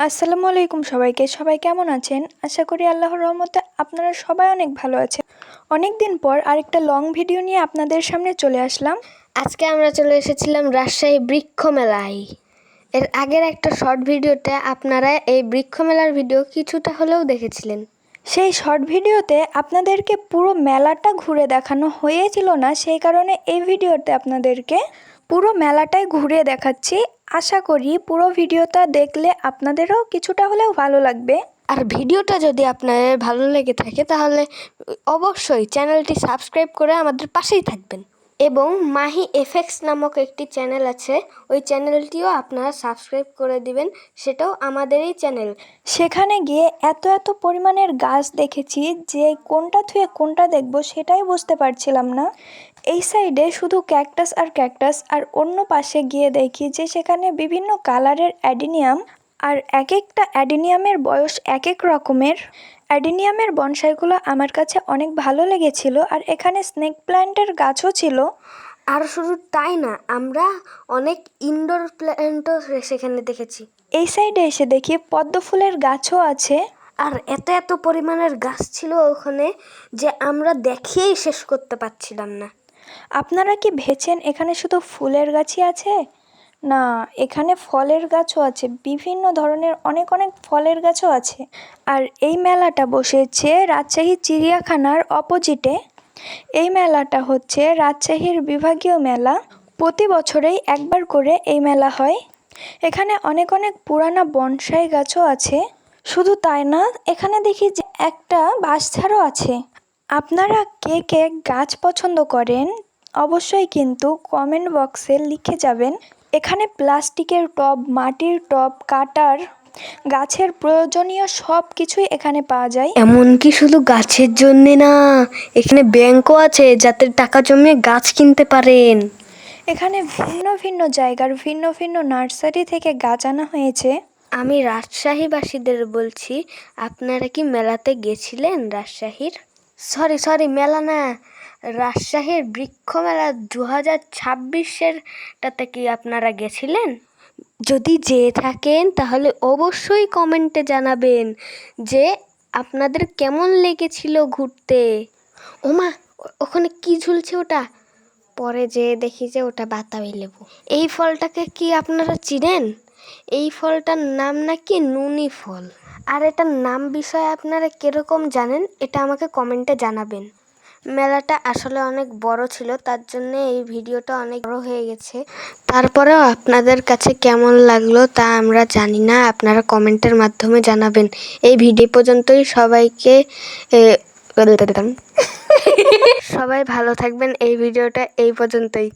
আসসালামু আলাইকুম সবাইকে। সবাই কেমন আছেন? আশা করি আল্লাহর রহমতে আপনারা সবাই অনেক ভালো আছেন। অনেক দিন পর আরেকটা লং ভিডিও নিয়ে আপনাদের সামনে চলে আসলাম। আজকে আমরা চলে এসেছিলাম রাজশাহী বৃক্ষ মেলায়। এর আগের একটা শর্ট ভিডিওতে আপনারা এই বৃক্ষ মেলার ভিডিও কিছুটা হলেও দেখেছিলেন। সেই শর্ট ভিডিওতে আপনাদেরকে পুরো মেলাটা ঘুরে দেখানো হয়েছিল না, সেই কারণে এই ভিডিওতে আপনাদেরকে পুরো মেলাটাই ঘুরে দেখাচ্ছি। আশা করি পুরো ভিডিওটা দেখলে আপনাদেরও কিছুটা হলেও ভালো লাগবে। আর ভিডিওটা যদি আপনাদের ভালো লেগে থাকে তাহলে অবশ্যই চ্যানেলটি সাবস্ক্রাইব করে আমাদের পাশেই থাকবেন। এবং মাহি এফএক্স নামক একটি চ্যানেল আছে, ওই চ্যানেলটিও আপনারা সাবস্ক্রাইব করে দিবেন, সেটাও আমাদেরই চ্যানেল। সেখানে গিয়ে এত পরিমাণের গাছ দেখেছি যে কোনটা থুয়ে কোনটা দেখব সেটাই বুঝতে পারছিলাম না। এই সাইডে শুধু ক্যাকটাস আর ক্যাকটাস, আর অন্য পাশে গিয়ে দেখি যে সেখানে বিভিন্ন কালারের অ্যাডিনিয়াম, আর এক একটা অ্যাডিনিয়ামের বয়স এক এক রকমের। অ্যাডিনিয়ামের বনসাইগুলো আমার কাছে অনেক ভালো লেগেছিল, আর এখানে স্নেক প্ল্যান্টের গাছও ছিল। আর শুধু তাই না, আমরা অনেক ইনডোর প্ল্যান্টও সেখানে দেখেছি। এই সাইডে এসে দেখি পদ্ম ফুলের গাছও আছে। আর এত পরিমাণের গাছ ছিল ওখানে যে আমরা দেখিয়েই শেষ করতে পারছিলাম না। আপনারা কি ভেবেছেন এখানে শুধু ফুলের গাছই আছে? না, এখানে ফলের গাছও আছে, বিভিন্ন ধরনের অনেক ফলের গাছও আছে। আর এই মেলাটা বসেছে রাজশাহী চিড়িয়াখানার অপোজিটে। এই মেলাটা হচ্ছে রাজশাহীর বিভাগীয় মেলা। প্রতি বছরেই একবার করে এই মেলা হয়। এখানে অনেক পুরানা বনসাই গাছও আছে। শুধু তাই না, এখানে দেখি যে একটা বাঁশঝাড়ও আছে। আপনারা কে কে গাছ পছন্দ করেন অবশ্যই কিন্তু কমেন্ট বক্সে লিখে যাবেন। এখানে প্লাস্টিকের টব, মাটির টব, কাটার, গাছের প্রয়োজনীয় সব কিছুই এখানে পাওয়া যায়। এমনকি শুধু গাছের জন্যে না, এখানে ব্যাংকও আছে যাতে টাকা জমিয়ে গাছ কিনতে পারেন। এখানে ভিন্ন জায়গার ভিন্ন নার্সারি থেকে গাছ আনা হয়েছে। আমি রাজশাহীবাসীদের বলছি, আপনারা কি মেলাতে গেছিলেন? রাজশাহীর সরি মেলা না, রাজশাহীর বৃক্ষ মেলা 2026-টাতে কি আপনারা গেছিলেন? যদি যেয়ে থাকেন তাহলে অবশ্যই কমেন্টে জানাবেন যে আপনাদের কেমন লেগেছিল ঘুরতে। ওমা, ওখানে কি ঝুলছে ওটা? পরে যেয়ে দেখি যে ওটা বাতাবি লেবু। এই ফলটাকে কি আপনারা চিনেন? এই ফলটার নাম নাকি নুনি ফল। আর এটার নাম বিষয়ে আপনারা কিরকম জানেন এটা আমাকে কমেন্টে জানাবেন। মেলাটা আসলে অনেক বড় ছিল, তার জন্য এই ভিডিওটা অনেক বড় হয়ে গেছে। তারপরেও আপনাদের কাছে কেমন লাগলো তা আমরা জানি না, আপনারা কমেন্টের মাধ্যমে জানাবেন। এই ভিডিও পর্যন্তই, সবাইকে সবাই ভালো থাকবেন। এই ভিডিওটা এই পর্যন্তই।